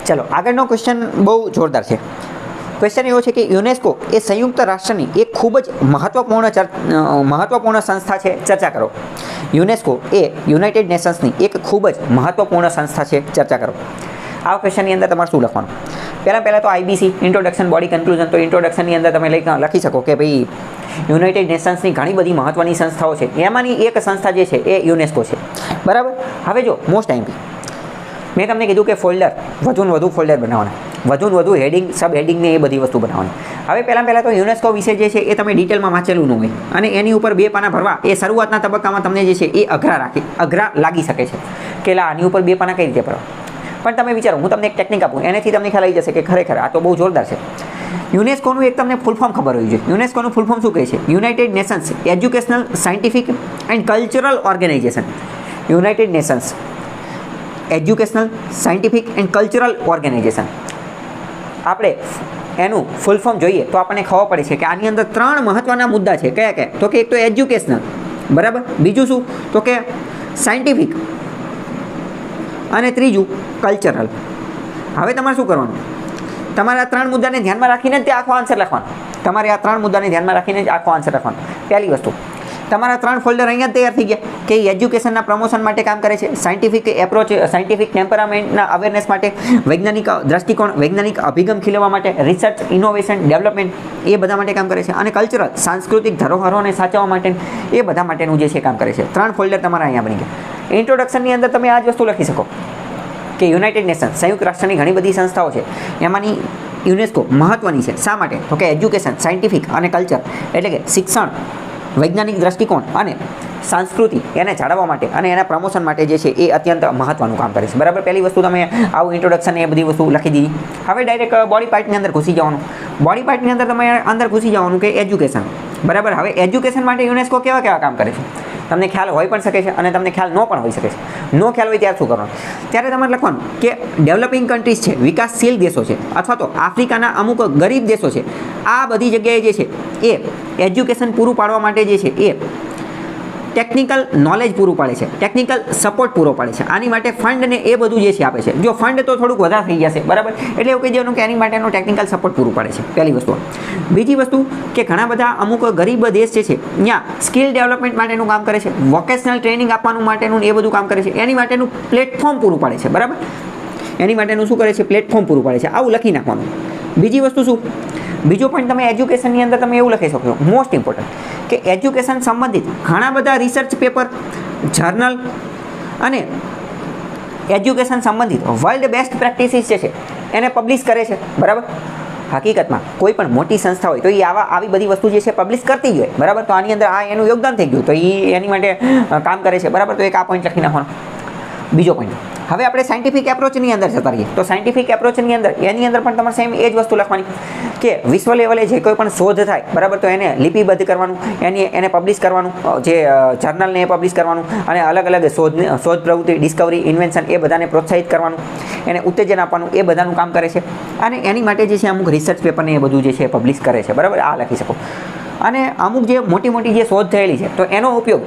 ચલો આગળનો ક્વેશ્ચન બહુ જોરદાર છે. ક્વેશ્ચન એવો છે કે યુનેસ્કો એ સંયુક્ત રાષ્ટ્રની એક ખૂબ જ મહત્વપૂર્ણ સંસ્થા છે, ચર્ચા કરો. યુનેસ્કો એ યુનાઇટેડ નેશન્સની એક ખૂબ જ મહત્વપૂર્ણ સંસ્થા છે, ચર્ચા કરો. આ ક્વેશ્ચનની અંદર તમારે શું લખવાનું? પહેલાં તો આઈબીસી ઇન્ટ્રોડક્શન બોડી કન્ક્લુઝન. તો ઇન્ટ્રોડક્શનની અંદર તમે લખી શકો કે ભાઈ યુનાઇટેડ નેશન્સની ઘણી બધી મહત્ત્વની સંસ્થાઓ છે, એમાંની એક સંસ્થા જે છે એ યુનેસ્કો છે, બરાબર. હવે જો મોસ્ટ ટાઈમથી મેં તમને કીધું કે ફોલ્ડર વધુ ફોલ્ડર બનાવવાના, વધુ હેડિંગ સબ હેડિંગને એ બધી વસ્તુ બનાવવાની. હવે પહેલાં તો યુનેસ્કો વિશે જે છે એ તમે ડિટેલમાં વાંચેલું ન હોય અને એની ઉપર 2 પાના ભરવા એ શરૂઆતના તબક્કામાં તમને જે છે એ અઘરા લાગી શકે છે કે આની ઉપર 2 પાના કઈ રીતે ભરવા. પણ તમે વિચારો, હું તમને એક ટેકનિક આપું, એનાથી તમને ખ્યાલ આવી જશે કે ખરેખર આ તો બહુ જોરદાર છે. યુનેસ્કોનું એક તમને ફૂલ ફોર્મ ખબર હોવી જોઈએ. યુનેસ્કોનું ફૂલ ફોર્મ શું કહે છે? United Nations Educational Scientific and Cultural Organization. United Nations Educational Scientific and Cultural Organization. આપણે એનું ફૂલ ફોર્મ જોઈએ તો આપણને ખબર પડે છે કે આની અંદર 3 મહત્ત્વના મુદ્દા છે. કયા? તો કે એક તો એજ્યુકેશનલ, બરાબર. બીજું શું? તો કે સાયન્ટિફિક અને ત્રીજું કલ્ચરલ. હવે તમારે શું કરવાનું? તમારે આ 3 મુદ્દાને ધ્યાનમાં રાખીને જ તે આખો આન્સર લખવાનો. તમારે આ 3 મુદ્દાને ધ્યાનમાં રાખીને જ આખો આન્સર લખવાનો. પહેલી વસ્તુ, તમારા 3 ફોલ્ડર અહીંયા જ તૈયાર થઈ ગયા કે એજ્યુકેશનના પ્રમોશન માટે કામ કરે છે, સાયન્ટિફિક એપ્રોચ, સાયન્ટિફિક ટેમ્પરામેન્ટના અવેરનેસ માટે, વૈજ્ઞાનિક દ્રષ્ટિકોણ, વૈજ્ઞાનિક અભિગમ ખીલવવા માટે, રિસર્ચ, ઇનોવેશન, ડેવલપમેન્ટ એ બધા માટે કામ કરે છે, અને કલ્ચરલ સાંસ્કૃતિક ધરોહરોને સાચવવા માટે એ બધા માટેનું જે છે કામ કરે છે. 3 ફોલ્ડર તમારા અહીંયા બની ગયા. ઇન્ટ્રોડક્શનની અંદર તમે આ જ વસ્તુ લખી શકો કે યુનાઇટેડ નેશન્સ સંયુક્ત રાષ્ટ્રની ઘણી બધી સંસ્થાઓ છે, એમાંની યુનેસ્કો મહત્ત્વની છે. શા માટે? તો કે એજ્યુકેશન, સાયન્ટિફિક અને કલ્ચર એટલે કે શિક્ષણ, વૈજ્ઞાનિક દ્રષ્ટિકોણ અને સંસ્કૃતિ એને જાળવવા માટે અને એના પ્રમોશન માટે જે છે એ અત્યંત મહત્ત્વનું કામ કરે છે, બરાબર. પહેલી વસ્તુ તમે આવું ઇન્ટ્રોડક્શન એ બધી વસ્તુ લખી દીધી. હવે ડાયરેક્ટ બોડી પાર્ટની અંદર ઘૂસી જવાનું. બોડી પાર્ટની અંદર તમે અંદર ઘૂસી જવાનું કે એજ્યુકેશન, બરાબર. હવે એજ્યુકેશન માટે યુનેસ્કો કેવા કામ કરે છે તમને ખ્યાલ હોઈ પણ શકે છે અને તમને ખ્યાલ ન પણ હોઈ શકે છે. નો ખ્યાલ હોય ત્યારે શું કરવાનું? ત્યારે તમારે લખવાનું કે ડેવલપિંગ કન્ટ્રીઝ છે, વિકાસશીલ દેશો છે, અથવા તો આફ્રિકાના અમુક ગરીબ દેશો છે, આ બધી જગ્યાએ જે છે એ એજ્યુકેશન પૂરું પાડવા માટે જે છે એ ટેકનિકલ નોલેજ પૂરું પાડે છે, ટેકનિકલ સપોર્ટ પૂરો પાડે છે. આની માટે ફંડ ને એ બધું જે છે આપે છે. જો ફંડ તો થોડુંક વધારે થઈ જશે, બરાબર. એટલે એવું કહી દેવાનું કે એની માટેનો ટેકનિકલ સપોર્ટ પૂરું પાડે છે. પહેલી વસ્તુ. બીજી વસ્તુ કે ઘણા બધા અમુક ગરીબ દેશ જે છે ત્યાં સ્કિલ ડેવલપમેન્ટ માટેનું કામ કરે છે, વોકેશનલ ટ્રેનિંગ આપવાનું માટેનું એ બધું કામ કરે છે. એની માટેનું પ્લેટફોર્મ પૂરું પાડે છે, બરાબર. એની માટેનું શું કરે છે? પ્લેટફોર્મ પૂરું પાડે છે. આવું લખી નાખવાનું. બીજી વસ્તુ શું? બીજો પોઈન્ટ તમે એજ્યુકેશનની અંદર તમે એવું લખી શકો, મોસ્ટ ઇમ્પોર્ટન્ટ, કે એજ્યુકેશન સંબંધિત ઘણા બધા રિસર્ચ પેપર, જર્નલ અને એજ્યુકેશન સંબંધિત વર્લ્ડ બેસ્ટ પ્રેક્ટિસીસ જે છે એને પબ્લિશ કરે છે, બરાબર. હકીકતમાં કોઈ પણ મોટી સંસ્થા હોય તો એ આવી બધી વસ્તુ જે છે પબ્લિશ કરતી જ હોય, બરાબર. તો આની અંદર આ એનું યોગદાન થઈ ગયું, તો એ એની માટે કામ કરે છે, બરાબર. તો એક આ પોઈન્ટ લખી નાખવાનો. બીજો પોઈન્ટ, હવે આપણે સાયન્ટિફિક એપ્રોચની અંદર જતા રહીએ. તો સાયન્ટિફિક એપ્રોચની અંદર એની અંદર પણ તમારે સેમ એ જ વસ્તુ લખવાની કે વિશ્વ લેવલે જે કોઈ પણ શોધ થાય, બરાબર, તો એને લિપિબદ્ધ કરવાનું, એને પબ્લિશ કરવાનું, જે જર્નલને એ પબ્લિશ કરવાનું, અને અલગ અલગ શોધ પ્રવૃત્તિ, ડિસ્કવરી, ઇન્વેન્શન એ બધાને પ્રોત્સાહિત કરવાનું, એને ઉત્તેજન આપવાનું, એ બધાનું કામ કરે છે. અને એની માટે જે છે અમુક રિસર્ચ પેપરને એ બધું જે છે પબ્લિશ કરે છે, બરાબર. આ લખી શકો. અને અમુક જે મોટી જે શોધ થયેલી છે તો એનો ઉપયોગ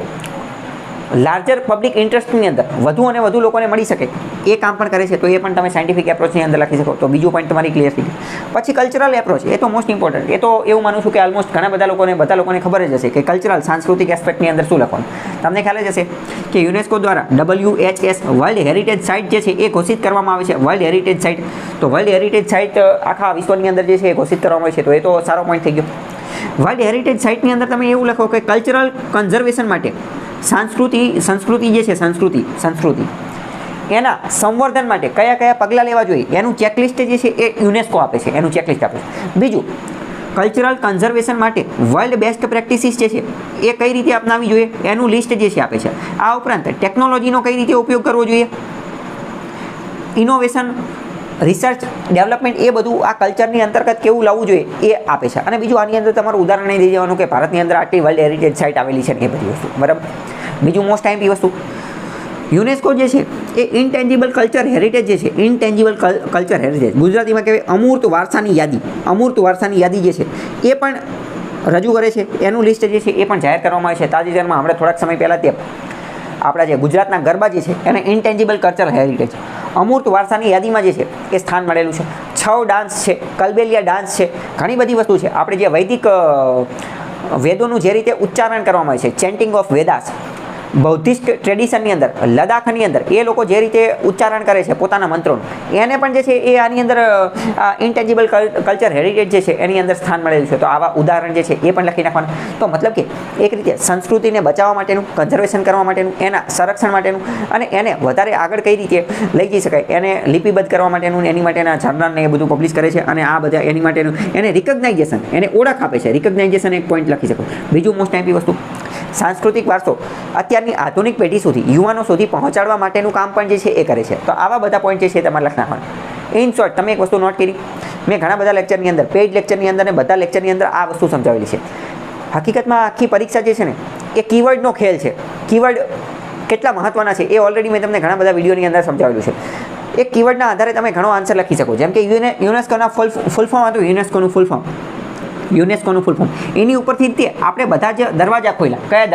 લાર્જર પબ્લિક ઇન્ટરેસ્ટની અંદર વધુ અને વધુ લોકોને મળી શકે એ કામ પણ કરે છે. તો એ પણ તમે સાયન્ટિફિક એપ્રોચની અંદર લખી શકો. તો બીજું પોઈન્ટ તમારી ક્લિયર થઈ ગયું. પછી કલ્ચરલ એપ્રોચ, એ તો મોસ્ટ ઇમ્પોર્ટન્ટ. એ તો એવું માનું છું કે ઓલમોસ્ટ ઘણા બધા લોકોને ખબર જ હશે કે કલ્ચરલ સાંસ્કૃતિક એસ્પેક્ટની અંદર શું લખવાનું. તમને ખ્યાલ જ હશે કે યુનેસ્કો દ્વારા WHS વર્લ્ડ હેરિટેજ સાઇટ જે છે એ ઘોષિત કરવામાં આવે છે. વર્લ્ડ હેરિટેજ સાઇટ, તો વર્લ્ડ હેરિટેજ સાઇટ આખા વિશ્વની અંદર જે છે એ ઘોષિત કરવામાં આવે છે. તો એ તો સારો પોઈન્ટ થઈ ગયો. વર્લ્ડ હેરિટેજ સાઇટની અંદર તમે એવું લખો કે કલ્ચરલ કન્ઝર્વેશન માટે સંસ્કૃતિ જે છે સંસ્કૃતિ એના સંવર્ધન માટે કયા પગલાં લેવા જોઈએ એનું ચેકલિસ્ટ જે છે એ યુનેસ્કો આપે છે, એનું ચેકલિસ્ટ આપે છે. બીજું, કલ્ચરલ કન્ઝર્વેશન માટે વર્લ્ડ બેસ્ટ પ્રેક્ટિસીસ જે છે એ કઈ રીતે અપનાવવી જોઈએ એનું લિસ્ટ જે છે આપે છે. આ ઉપરાંત ટેકનોલોજીનો કઈ રીતે ઉપયોગ કરવો જોઈએ, ઇનોવેશન, રિસર્ચ, ડેવલપમેન્ટ એ બધું આ કલ્ચરની અંતર્ગત કેવું લાવવું જોઈએ એ આપે છે. અને બીજું આની અંદર તમારું ઉદાહરણ નહીં દઈ જવાનું કે ભારતની અંદર આટલી વર્લ્ડ હેરિટેજ સાઇટ આવેલી છે ને એ બધી વસ્તુ, બરાબર. બીજું મોસ્ટ ટાઈમ વસ્તુ, યુનેસ્કો જે છે એ ઇનટેન્જિબલ કલ્ચર હેરિટેજ જે છે, ઇનટેન્જિબલ કલ્ચર હેરિટેજ ગુજરાતીમાં કહેવાય અમૂર્ત વારસાની યાદી જે છે એ પણ રજૂ કરે છે. એનું લિસ્ટ જે છે એ પણ જાહેર કરવામાં આવે છે. તાજેતરમાં હમણાં થોડાક સમય પહેલાં તે આપણા જે ગુજરાતના ગરબા જે છે એને ઇનટેન્જિબલ કલ્ચર હેરિટેજ, અમૂર્ત વારસાની યાદીમાં જે છે એ સ્થાન મળેલું છે. છૌ ડાન્સ છે, કલબેલિયા ડાન્સ છે, ઘણી બધી વસ્તુ છે. આપણે જે વૈદિક વેદોનું જે રીતે ઉચ્ચારણ કરવામાં આવે છે, ચેન્ટિંગ ઓફ વેદાસ, બૌદ્ધિસ્ટ ટ્રેડિશનની અંદર, લદ્દાખની અંદર એ લોકો જે રીતે ઉચ્ચારણ કરે છે પોતાના મંત્રોનું, એને પણ જે છે એ આની અંદર ઇન્ટેન્જિબલ કલ્ચર હેરિટેજ જે છે એની અંદર સ્થાન મળેલું છે. તો આવા ઉદાહરણ જે છે એ પણ લખી નાખવાના. તો મતલબ કે એક રીતે સંસ્કૃતિને બચાવવા માટેનું, કન્ઝર્વેશન કરવા માટેનું, એના સંરક્ષણ માટેનું અને એને વધારે આગળ કઈ રીતે લઈ જઈ શકાય એને લિપિબદ્ધ કરવા માટેનું, એની માટેના જર્નલને એ બધું પબ્લિશ કરે છે. અને આ બધા એની માટેનું એને રિકગ્નાઇઝેશન, એને ઓળખ આપે છે. રિકગ્નાઇઝેશન એક પોઈન્ટ લખી શકો. બીજું મોસ્ટ એમ્પી વસ્તુ, સાંસ્કૃતિક વારસો અત્યારની આધુનિક પેઢી સુધી, યુવાનો સુધી પહોંચાડવા માટેનું કામ પણ જે છે એ કરે છે. તો આવા બધા પોઈન્ટ જે છે તમારે લખી નાખવાના. ઇન શોર્ટ, તમે એક વસ્તુ નોટ કરી, મેં ઘણા બધા લેક્ચરની અંદર, પેઇડ લેક્ચરની અંદર ને બધા લેક્ચરની અંદર આ વસ્તુ સમજાવેલી છે. હકીકતમાં આખી પરીક્ષા જે છે ને એ કીવર્ડનો ખેલ છે. કીવર્ડ કેટલા મહત્વના છે એ ઓલરેડી મેં તમને ઘણા બધા વિડીયોની અંદર સમજાવેલું છે. એક કીવર્ડના આધારે તમે ઘણો આન્સર લખી શકો. જેમ કે યુનેસ્કોના ફૂલ ફોર્મ હતું, યુનેસ્કોનું ફૂલ ફોર્મ, યુનેસ્કોનું ફૂલ ફોર્મ. એની ઉપરથી તે આપણે બધા જ દરવાજા ખોલ્યા. કયા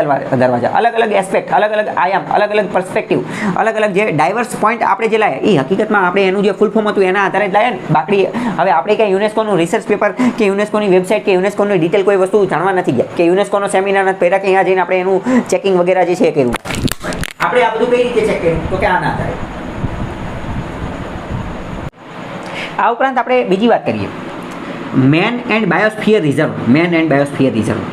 દરવાજા? અલગ અલગ એસ્પેક્ટ, અલગ અલગ આયામ, અલગ અલગ પર્સ્પેક્ટિવ, અલગ અલગ જે ડાયવર્સ પોઈન્ટ આપણે જે લાયા એ હકીકતમાં આપણે એનું જે ફૂલ ફોર્મ હતું એના આધારે જ લાયા ને. બાકી હવે આપણે ક્યાંય યુનેસ્કોનું રિસર્ચ પેપર કે યુનેસ્કોની વેબસાઇટ કે યુનેસ્કોની ડિટેલ કોઈ વસ્તુ જાણવા નથી ગયા, કે યુનેસ્કોનો સેમિનાર નથી પહેલા, કે અહીંયા જઈને આપણે એનું ચેકિંગ વગેરે જે છે એ કર્યું. આપણે આ બધું કઈ રીતે ચેક કર્યું? તો કે આના આધારે. આ ઉપરાંત આપણે બીજી વાત કરીએ, man and biosphere reserve. Man and biosphere reserve,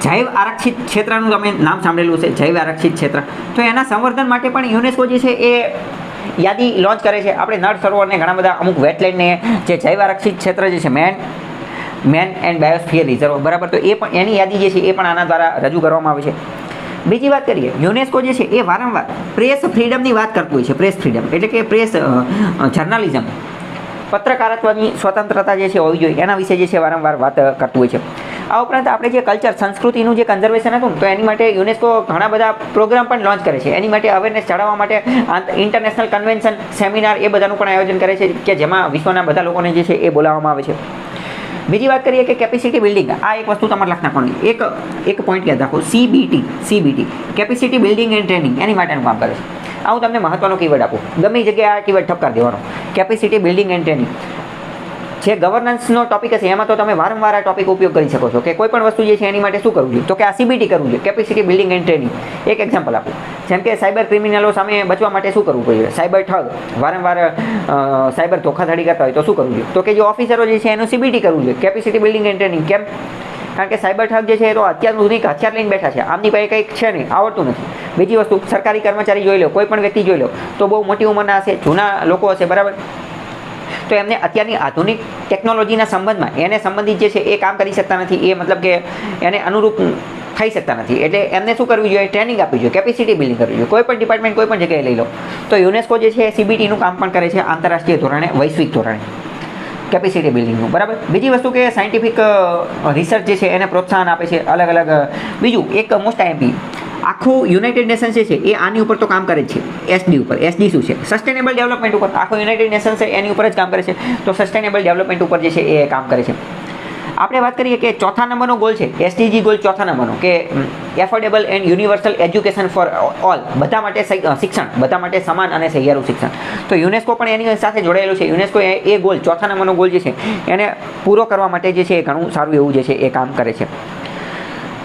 જૈવ આરક્ષિત ક્ષેત્રનું તમે નામ સાંભળેલું છે, જૈવ આરક્ષિત ક્ષેત્ર. તો એના સંવર્ધન માટે પણ યુનેસ્કો જે છે એ યાદી લોન્ચ કરે છે. આપણે નળ સરોવરને ઘણા બધા અમુક વેટલેન્ડને જે જૈવ આરક્ષિત ક્ષેત્ર જે છે, મેન એન્ડ બાયોસ્ફિયર રિઝર્વ, બરાબર. તો એ પણ એની યાદી જે છે એ પણ આના દ્વારા રજૂ કરવામાં આવે છે. બીજી વાત કરીએ, યુનેસ્કો જે છે એ વારંવાર પ્રેસ ફ્રીડમની વાત કરતું હોય છે. પ્રેસ ફ્રીડમ એટલે કે પ્રેસ જર્નાલિઝમ, પત્રકારત્વની સ્વતંત્રતા જે છે હોવી જોઈએ, એના વિશે જે છે વારંવાર વાત કરતું હોય છે. આ ઉપરાંત આપણે જે કલ્ચર, સંસ્કૃતિનું જે કન્ઝર્વેશન હતું તો એની માટે યુનેસ્કો ઘણા બધા પ્રોગ્રામ પણ લોન્ચ કરે છે. એની માટે અવેરનેસ ચડાવવા માટે ઇન્ટરનેશનલ કન્વેન્શન, સેમિનાર એ બધાનું પણ આયોજન કરે છે, કે જેમાં વિશ્વના બધા લોકોને જે છે એ બોલાવવામાં આવે છે. બીજી વાત કરીએ કે કેપેસિટી બિલ્ડિંગ. આ એક વસ્તુ તમારે લખી નાખવાની. એક પોઈન્ટ યાદ રાખો, CBT, capacity building and training, એની માટેનું કામ કરે છે. આ હું તમને મહત્વનો કીવર્ડ આપું, ગમે જગ્યાએ આ કીવર્ડ ઠપકાર દેવાનો. કેપેસિટી બિલ્ડિંગ એન્ડ ટ્રેનિંગ જે ગવર્નન્સનો ટોપિક હશે એમાં તો તમે વારંવાર આ ટોપિક ઉપયોગ કરી શકો છો, કે કોઈ પણ વસ્તુ જે છે એની માટે શું કરવું જોઈએ? તો કે આ CBT કરવું જોઈએ, કેપેસિટી બિલ્ડિંગ એન્ડ ટ્રેનિંગ. એક એક્ઝામ્પલ આપું, જેમ કે સાયબર ક્રિમિનલો સામે બચવા માટે શું કરવું જોઈએ? સાયબર ઠગ વારંવાર સાયબર ધોખાધડી કરતા હોય તો શું કરવું જોઈએ? તો કે જે ઓફિસરો જે છે એનું CBT કરવું જોઈએ, કેપેસિટી બિલ્ડિંગ એન્ડ ટ્રેનિંગ. કેમ? કારણ કે સાયબર ઠગ જે છે એ તો અત્યાર સુધી હથિયાર લઈને બેઠા છે, આમની પાસે કંઈક છે નહીં, આવડતું નથી. બીજી વસ્તુ, સરકારી કર્મચારી જોઈ લો, કોઈ પણ વ્યક્તિ જોઈ લો તો બહુ મોટી ઉંમરના હશે, જૂના લોકો હશે, બરાબર. તો એમને અત્યારની આધુનિક ટેકનોલોજીના સંબંધમાં એને સંબંધિત જે છે એ કામ કરી શકતા નથી, એ મતલબ કે એને અનુરૂપ થઈ શકતા નથી. એટલે એમને શું કરવું જોઈએ? ટ્રેનિંગ આપવી જોઈએ, કેપેસિટી બિલ્ડિંગ કરવી જોઈએ. કોઈ પણ ડિપાર્ટમેન્ટ કોઈ પણ જગ્યાએ લઈ લો તો યુનેસ્કો જે છે CBTનું કામ પણ કરે છે, આંતરરાષ્ટ્રીય ધોરણે, વૈશ્વિક ધોરણે, કેપેસિટી બિલ્ડિંગનું, બરાબર. બીજી વસ્તુ કે સાયન્ટિફિક રિસર્ચ જે છે એને પ્રોત્સાહન આપે છે, અલગ અલગ. બીજું એક મોસ્ટ આઈએમપી, આખું યુનાઇટેડ નેશન્સ જે છે એ આની ઉપર તો કામ કરે જ છે. SD ઉપર. SD શું છે? સસ્ટેનેબલ ડેવલપમેન્ટ ઉપર. આખો યુનાઇટેડ નેશન્સ એની ઉપર જ કામ કરે છે. તો સસ્ટેનેબલ ડેવલપમેન્ટ ઉપર જે છે એ કામ કરે છે. આપણે વાત કરીએ કે ચોથા નંબરનો ગોલ છે, SDG ગોલ ચોથા નંબરનો, કે affordable and universal education for all, બધા માટે શિક્ષણ, બધા માટે સમાન અને સહિયારું શિક્ષણ. તો યુનેસ્કો પણ એની સાથે જોડાયેલું છે. યુનેસ્કો એ ગોલ, ચોથા નંબરનો ગોલ જે છે એને પૂરો કરવા માટે જે છે એ ઘણું સારું એવું જે છે એ કામ કરે છે.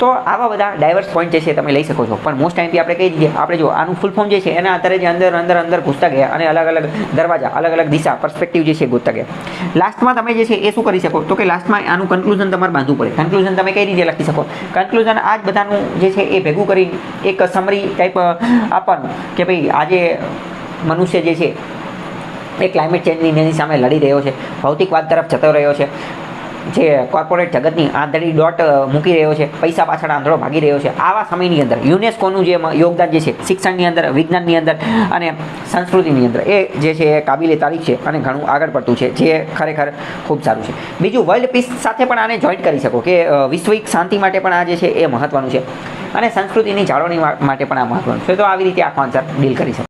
તો આવા બધા ડાયવર્સ પોઈન્ટ જે છે તમે લઈ શકો છો. પણ મોસ્ટ ટાઈમથી આપણે કહી દઈએ, આપણે જો આનું ફૂલ ફોર્મ જે છે એના આધારે જે અંદર ઘૂસતા ગયા અને અલગ અલગ દરવાજા, અલગ અલગ દિશા, પર્સ્પેક્ટિવ જે છે ગોતતા ગયા. લાસ્ટમાં તમે જે છે એ શું કરી શકો? તો કે લાસ્ટમાં આનું કન્ક્લુઝન તમારે બાંધવું પડે. કન્ક્લુઝન તમે કઈ રીતે લખી શકો? કન્ક્લુઝન આ જ બધાનું જે છે એ ભેગું કરી એક સમરી ટાઈપ આપવાનું, કે ભાઈ આજે મનુષ્ય જે છે એ ક્લાઇમેટ ચેન્જની એની સામે લડી રહ્યો છે, ભૌતિકવાદ તરફ જતો રહ્યો છે, જે કોર્પોરેટ જગતની આંધળી દોટ મૂકી રહ્યો છે, પૈસા પાછળ આંધળો ભાગી રહ્યો છે. આવા સમયની અંદર યુનેસ્કોનું જે યોગદાન જે છે શિક્ષણની અંદર, વિજ્ઞાનની અંદર અને સંસ્કૃતિની અંદર, એ જે છે એ કાબિલે તારીફ છે અને ઘણું આગળ પડતું છે, જે ખરેખર ખૂબ સારું છે. બીજું, વર્લ્ડ પીસ સાથે પણ આને જોઈન્ટ કરી શકો, કે વિશ્વિક શાંતિ માટે પણ આ જે છે એ મહત્વનું છે અને સંસ્કૃતિની જાળવણી માટે પણ આ મહત્વનું છે. તો આવી રીતે આખો આન્સર ડીલ કરી શકો.